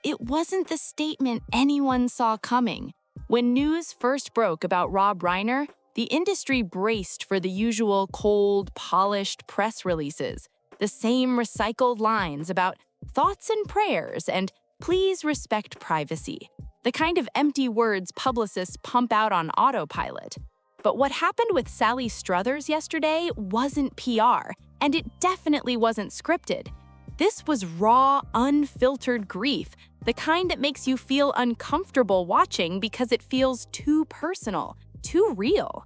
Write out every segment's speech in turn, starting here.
it wasn't the statement anyone saw coming. When news first broke about Rob Reiner, the industry braced for the usual cold, polished press releases, the same recycled lines about thoughts and prayers and please respect privacy, the kind of empty words publicists pump out on autopilot. But what happened with Sally Struthers yesterday wasn't PR, and it definitely wasn't scripted. This was raw, unfiltered grief, the kind that makes you feel uncomfortable watching because it feels too personal, too real.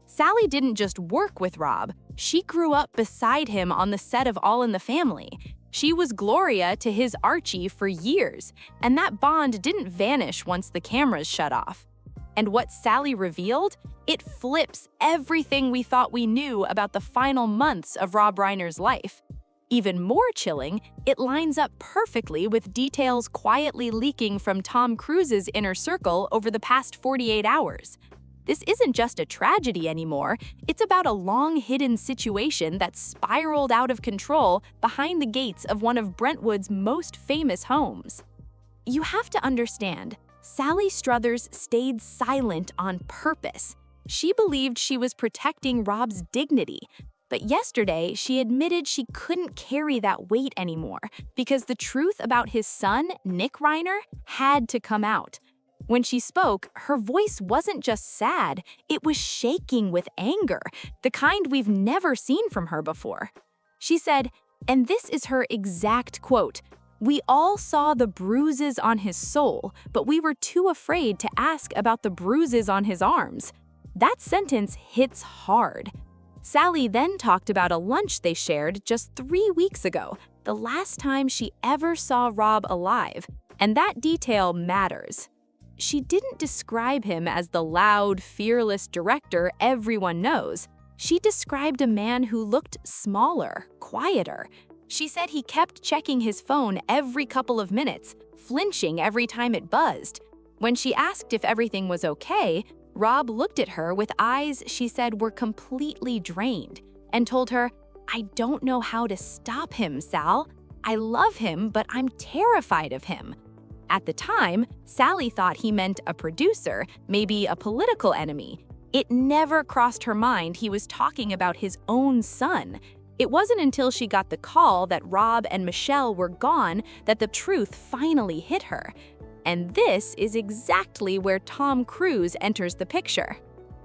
Sally didn't just work with Rob, she grew up beside him on the set of All in the Family. She was Gloria to his Archie for years, and that bond didn't vanish once the cameras shut off. And what Sally revealed? It flips everything we thought we knew about the final months of Rob Reiner's life. Even more chilling, it lines up perfectly with details quietly leaking from Tom Cruise's inner circle over the past 48 hours. This isn't just a tragedy anymore, it's about a long-hidden situation that spiraled out of control behind the gates of one of Brentwood's most famous homes. You have to understand, Sally Struthers stayed silent on purpose. She believed she was protecting Rob's dignity, but yesterday she admitted she couldn't carry that weight anymore because the truth about his son, Nick Reiner, had to come out. When she spoke, her voice wasn't just sad, it was shaking with anger, the kind we've never seen from her before. She said, and this is her exact quote, "We all saw the bruises on his soul, but we were too afraid to ask about the bruises on his arms." That sentence hits hard. Sally then talked about a lunch they shared just 3 weeks ago, the last time she ever saw Rob alive, and that detail matters. She didn't describe him as the loud, fearless director everyone knows. She described a man who looked smaller, quieter. She said he kept checking his phone every couple of minutes, flinching every time it buzzed. When she asked if everything was okay, Rob looked at her with eyes she said were completely drained and told her, "I don't know how to stop him, Sal. I love him, but I'm terrified of him." At the time, Sally thought he meant a producer, maybe a political enemy. It never crossed her mind he was talking about his own son. It wasn't until she got the call that Rob and Michelle were gone that the truth finally hit her. And this is exactly where Tom Cruise enters the picture.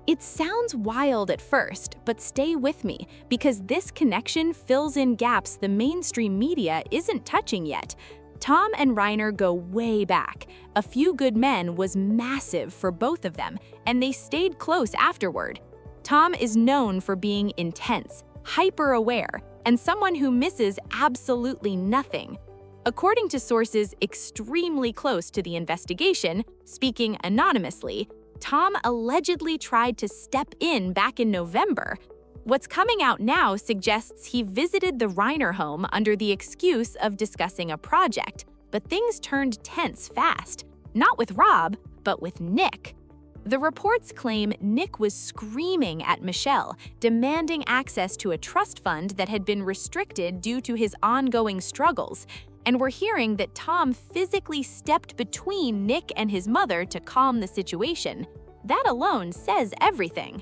It sounds wild at first, but stay with me, because this connection fills in gaps the mainstream media isn't touching yet. Tom and Reiner go way back. A Few Good Men was massive for both of them, and they stayed close afterward. Tom is known for being intense, hyper-aware, and someone who misses absolutely nothing. According to sources extremely close to the investigation, speaking anonymously, Tom allegedly tried to step in back in November. What's coming out now suggests he visited the Reiner home under the excuse of discussing a project, but things turned tense fast, not with Rob, but with Nick. The reports claim Nick was screaming at Michelle, demanding access to a trust fund that had been restricted due to his ongoing struggles, and we're hearing that Tom physically stepped between Nick and his mother to calm the situation. That alone says everything.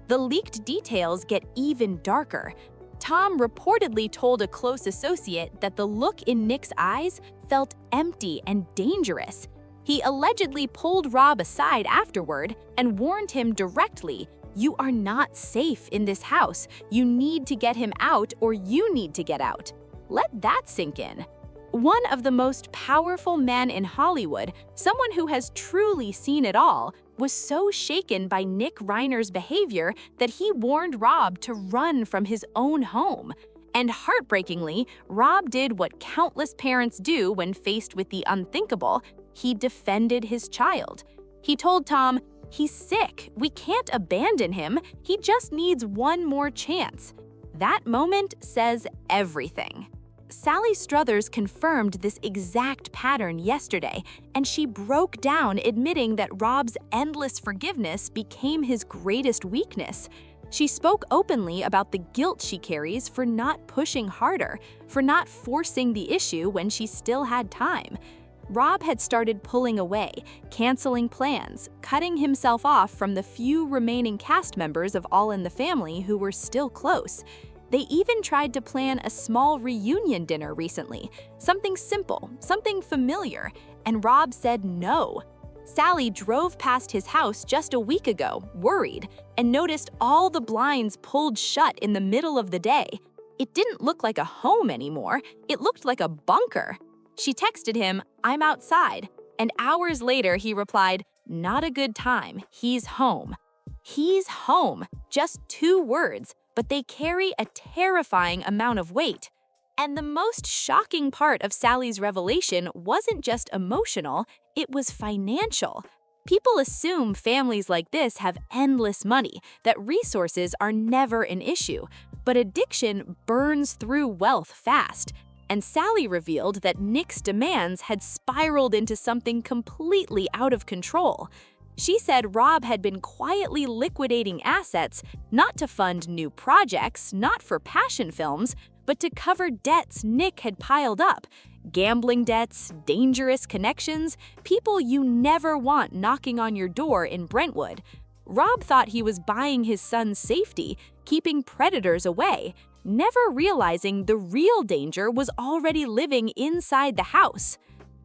The leaked details get even darker. Tom reportedly told a close associate that the look in Nick's eyes felt empty and dangerous. He allegedly pulled Rob aside afterward and warned him directly, "You are not safe in this house. You need to get him out or you need to get out." Let that sink in. One of the most powerful men in Hollywood, someone who has truly seen it all, was so shaken by Nick Reiner's behavior that he warned Rob to run from his own home. And heartbreakingly, Rob did what countless parents do when faced with the unthinkable. He defended his child. He told Tom, "He's sick. We can't abandon him. He just needs one more chance." That moment says everything. Sally Struthers confirmed this exact pattern yesterday, and she broke down admitting that Rob's endless forgiveness became his greatest weakness. She spoke openly about the guilt she carries for not pushing harder, for not forcing the issue when she still had time. Rob had started pulling away, canceling plans, cutting himself off from the few remaining cast members of All in the Family who were still close. They even tried to plan a small reunion dinner recently, something simple, something familiar, and Rob said no. Sally drove past his house just a week ago, worried, and noticed all the blinds pulled shut in the middle of the day. It didn't look like a home anymore, it looked like a bunker. She texted him, "I'm outside," and hours later he replied, "Not a good time, he's home." He's home, just 2 words, but they carry a terrifying amount of weight. And the most shocking part of Sally's revelation wasn't just emotional, it was financial. People assume families like this have endless money, that resources are never an issue, but addiction burns through wealth fast. And Sally revealed that Nick's demands had spiraled into something completely out of control. She said Rob had been quietly liquidating assets, not to fund new projects, not for passion films, but to cover debts Nick had piled up. Gambling debts, dangerous connections, people you never want knocking on your door in Brentwood. Rob thought he was buying his son's safety, keeping predators away, never realizing the real danger was already living inside the house.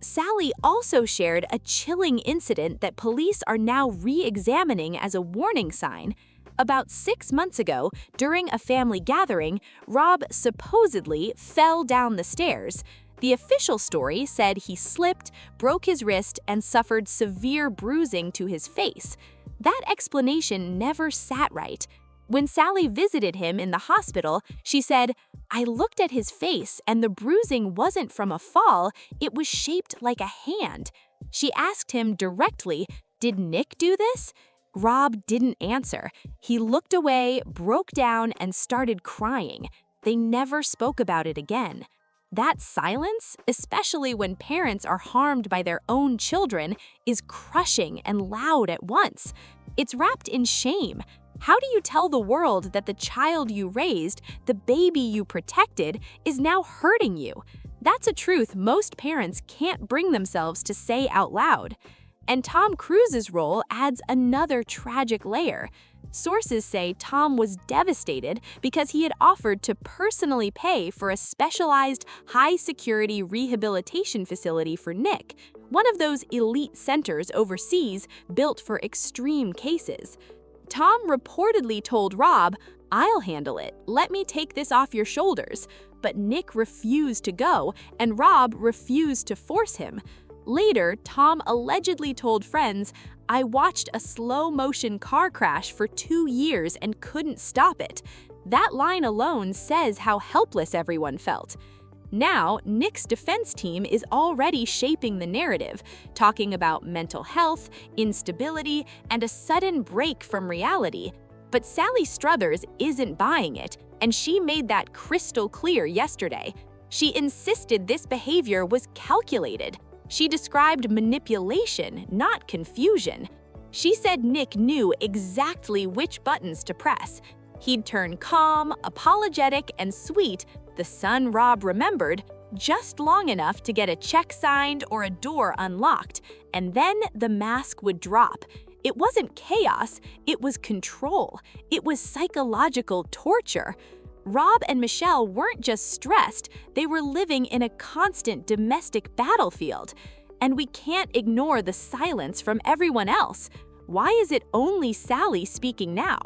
Sally also shared a chilling incident that police are now re-examining as a warning sign. About 6 months ago, during a family gathering, Rob supposedly fell down the stairs. The official story said he slipped, broke his wrist, and suffered severe bruising to his face. That explanation never sat right. When Sally visited him in the hospital, she said, "I looked at his face and the bruising wasn't from a fall, it was shaped like a hand." She asked him directly, "Did Nick do this?" Rob didn't answer. He looked away, broke down, and started crying. They never spoke about it again. That silence, especially when parents are harmed by their own children, is crushing and loud at once. It's wrapped in shame. How do you tell the world that the child you raised, the baby you protected, is now hurting you? That's a truth most parents can't bring themselves to say out loud. And Tom Cruise's role adds another tragic layer. Sources say Tom was devastated because he had offered to personally pay for a specialized, high-security rehabilitation facility for Nick, one of those elite centers overseas built for extreme cases. Tom reportedly told Rob, "I'll handle it, let me take this off your shoulders." But Nick refused to go, and Rob refused to force him. Later, Tom allegedly told friends, "I watched a slow-motion car crash for 2 years and couldn't stop it." That line alone says how helpless everyone felt. Now, Nick's defense team is already shaping the narrative, talking about mental health, instability, and a sudden break from reality. But Sally Struthers isn't buying it, and she made that crystal clear yesterday. She insisted this behavior was calculated. She described manipulation, not confusion. She said Nick knew exactly which buttons to press. He'd turn calm, apologetic, and sweet, the son Rob remembered, just long enough to get a check signed or a door unlocked, and then the mask would drop. It wasn't chaos, it was control. It was psychological torture. Rob and Michelle weren't just stressed, they were living in a constant domestic battlefield. And we can't ignore the silence from everyone else. Why is it only Sally speaking now?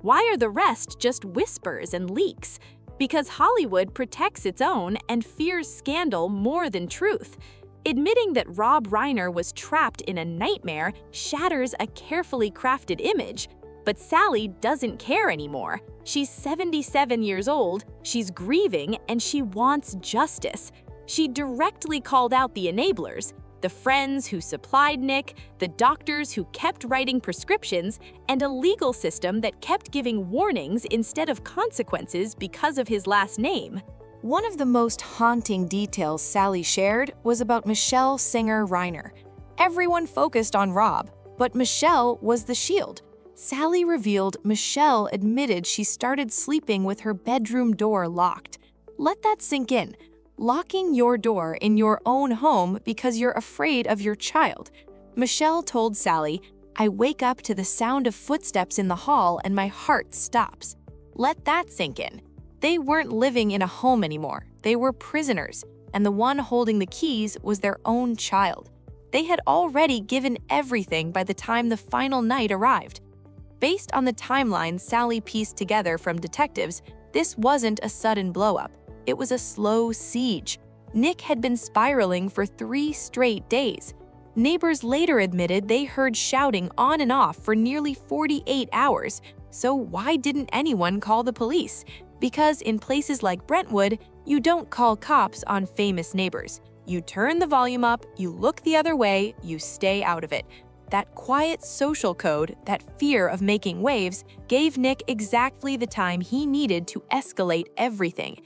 Why are the rest just whispers and leaks? Because Hollywood protects its own and fears scandal more than truth. Admitting that Rob Reiner was trapped in a nightmare shatters a carefully crafted image. But Sally doesn't care anymore. She's 77 years old, she's grieving, and she wants justice. She directly called out the enablers, the friends who supplied Nick, the doctors who kept writing prescriptions, and a legal system that kept giving warnings instead of consequences because of his last name. One of the most haunting details Sally shared was about Michelle Singer Reiner. Everyone focused on Rob, but Michelle was the shield. Sally revealed Michelle admitted she started sleeping with her bedroom door locked. Let that sink in. locking your door in your own home because you're afraid of your child. Michelle told Sally, "I wake up to the sound of footsteps in the hall and my heart stops." Let that sink in. They weren't living in a home anymore. They were prisoners, and the one holding the keys was their own child. They had already given everything by the time the final night arrived. Based on the timeline Sally pieced together from detectives, this wasn't a sudden blow-up. It was a slow siege. Nick had been spiraling for 3 straight days. Neighbors later admitted they heard shouting on and off for nearly 48 hours. So why didn't anyone call the police? Because in places like Brentwood, you don't call cops on famous neighbors. You turn the volume up, you look the other way, you stay out of it. That quiet social code, that fear of making waves, gave Nick exactly the time he needed to escalate everything.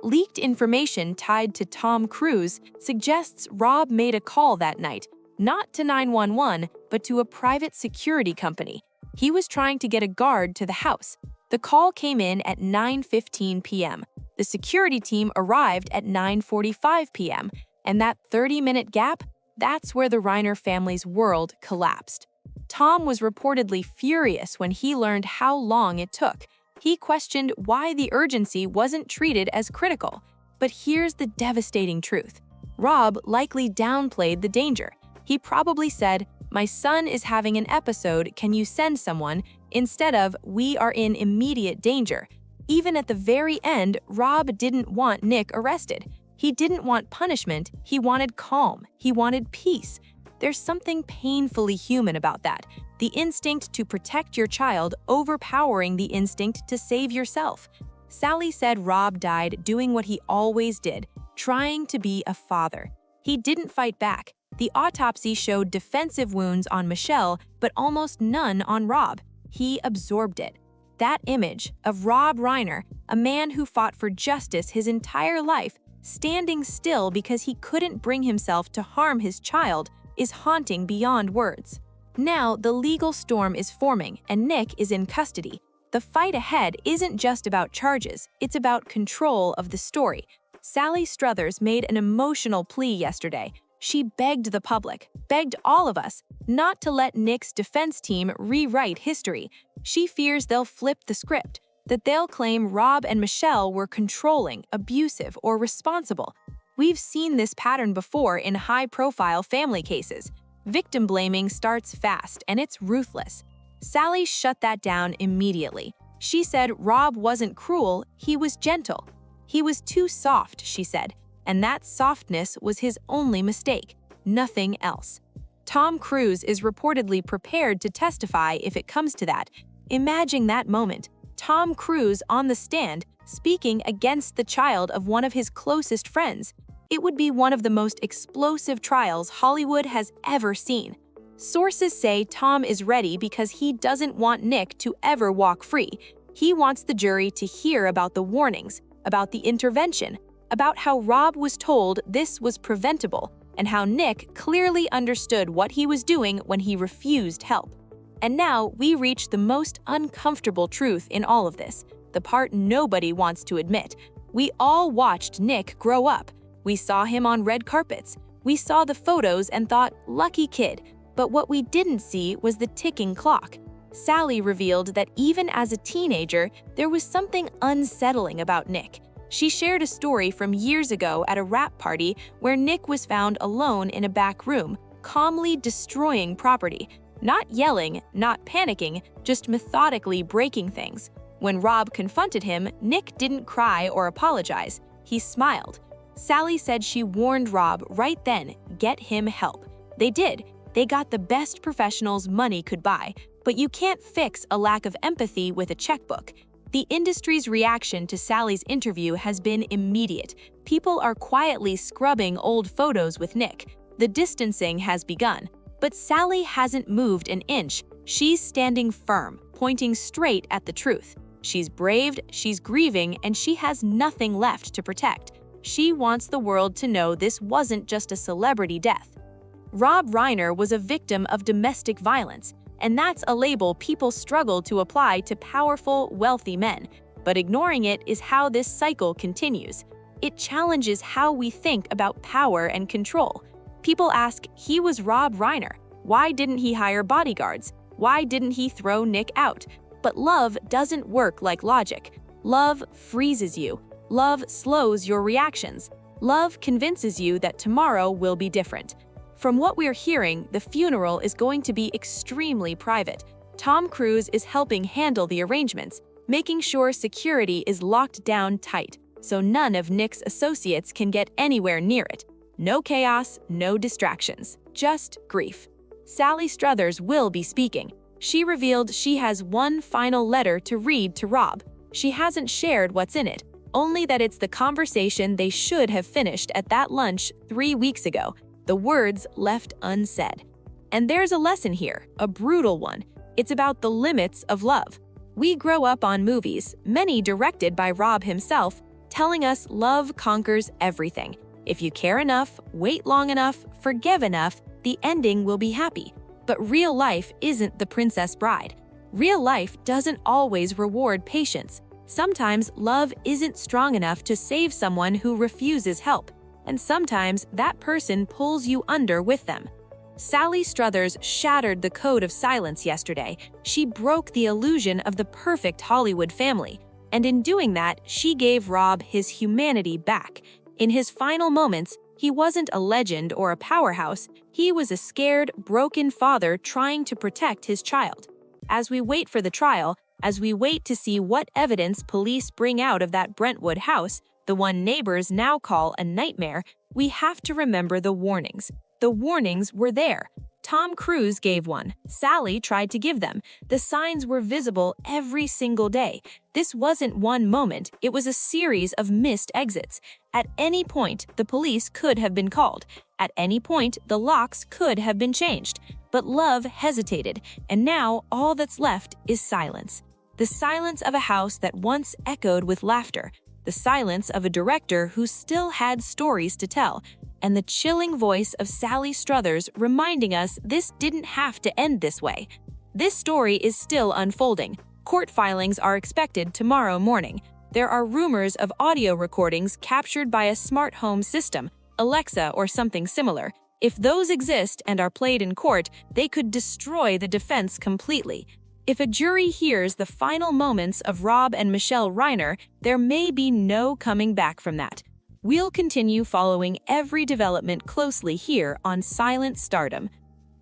Leaked information tied to Tom Cruise suggests Rob made a call that night, not to 911, but to a private security company. He was trying to get a guard to the house. The call came in at 9:15 p.m. The security team arrived at 9:45 p.m., and that 30-minute gap, that's where the Reiner family's world collapsed. Tom was reportedly furious when he learned how long it took. He questioned why the urgency wasn't treated as critical. But here's the devastating truth. Rob likely downplayed the danger. He probably said, "My son is having an episode, can you send someone?" instead of, "We are in immediate danger." Even at the very end, Rob didn't want Nick arrested. He didn't want punishment, he wanted calm, he wanted peace. There's something painfully human about that. The instinct to protect your child overpowering the instinct to save yourself. Sally said Rob died doing what he always did, trying to be a father. He didn't fight back. The autopsy showed defensive wounds on Michelle, but almost none on Rob. He absorbed it. That image of Rob Reiner, a man who fought for justice his entire life, standing still because he couldn't bring himself to harm his child, is haunting beyond words. Now, the legal storm is forming, and Nick is in custody. The fight ahead isn't just about charges, it's about control of the story. Sally Struthers made an emotional plea yesterday. She begged the public, begged all of us, not to let Nick's defense team rewrite history. She fears they'll flip the script, that they'll claim Rob and Michelle were controlling, abusive, or responsible. We've seen this pattern before in high-profile family cases. Victim blaming starts fast, and it's ruthless. Sally shut that down immediately. She said Rob wasn't cruel, he was gentle. He was too soft, she said, and that softness was his only mistake, nothing else. Tom Cruise is reportedly prepared to testify if it comes to that. Imagine that moment. Tom Cruise on the stand, speaking against the child of one of his closest friends. It would be one of the most explosive trials Hollywood has ever seen. Sources say Tom is ready because he doesn't want Nick to ever walk free. He wants the jury to hear about the warnings, about the intervention, about how Rob was told this was preventable, and how Nick clearly understood what he was doing when he refused help. And now we reach the most uncomfortable truth in all of this, the part nobody wants to admit. We all watched Nick grow up. We saw him on red carpets. We saw the photos and thought, lucky kid. But what we didn't see was the ticking clock. Sally revealed that even as a teenager, there was something unsettling about Nick. She shared a story from years ago at a rap party where Nick was found alone in a back room, calmly destroying property. Not yelling, not panicking, just methodically breaking things. When Rob confronted him, Nick didn't cry or apologize. He smiled. Sally said she warned Rob right then, get him help. They did. They got the best professionals money could buy, but you can't fix a lack of empathy with a checkbook. The industry's reaction to Sally's interview has been immediate. People are quietly scrubbing old photos with Nick. The distancing has begun. But Sally hasn't moved an inch. She's standing firm, pointing straight at the truth. She's braved, she's grieving, and she has nothing left to protect. She wants the world to know this wasn't just a celebrity death. Rob Reiner was a victim of domestic violence, and that's a label people struggle to apply to powerful, wealthy men. But ignoring it is how this cycle continues. It challenges how we think about power and control. People ask, he was Rob Reiner. Why didn't he hire bodyguards? Why didn't he throw Nick out? But love doesn't work like logic. Love freezes you. Love slows your reactions. Love convinces you that tomorrow will be different. From what we're hearing, the funeral is going to be extremely private. Tom Cruise is helping handle the arrangements, making sure security is locked down tight, so none of Nick's associates can get anywhere near it. No chaos, no distractions, just grief. Sally Struthers will be speaking. She revealed she has one final letter to read to Rob. She hasn't shared what's in it, only that it's the conversation they should have finished at that lunch 3 weeks ago, the words left unsaid. And there's a lesson here, a brutal one. It's about the limits of love. We grow up on movies, many directed by Rob himself, telling us love conquers everything. If you care enough, wait long enough, forgive enough, the ending will be happy. But real life isn't The Princess Bride. Real life doesn't always reward patience. Sometimes love isn't strong enough to save someone who refuses help, and sometimes that person pulls you under with them. Sally Struthers shattered the code of silence yesterday. She broke the illusion of the perfect Hollywood family, and in doing that, she gave Rob his humanity back. In his final moments, he wasn't a legend or a powerhouse. He was a scared, broken father trying to protect his child. As we wait for the trial, as we wait to see what evidence police bring out of that Brentwood house, the one neighbors now call a nightmare, we have to remember the warnings. The warnings were there. Tom Cruise gave one. Sally tried to give them. The signs were visible every single day. This wasn't one moment, it was a series of missed exits. At any point, the police could have been called. At any point, the locks could have been changed. But love hesitated, and now all that's left is silence. The silence of a house that once echoed with laughter. The silence of a director who still had stories to tell. And the chilling voice of Sally Struthers reminding us this didn't have to end this way. This story is still unfolding. Court filings are expected tomorrow morning. There are rumors of audio recordings captured by a smart home system, Alexa or something similar. If those exist and are played in court, they could destroy the defense completely. If a jury hears the final moments of Rob and Michelle Reiner, there may be no coming back from that. We'll continue following every development closely here on Silent Stardom.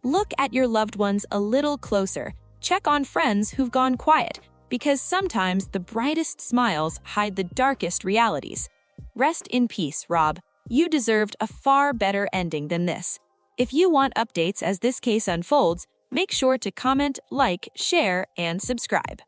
Look at your loved ones a little closer. Check on friends who've gone quiet, because sometimes the brightest smiles hide the darkest realities. Rest in peace, Rob. You deserved a far better ending than this. If you want updates as this case unfolds, make sure to comment, like, share, and subscribe.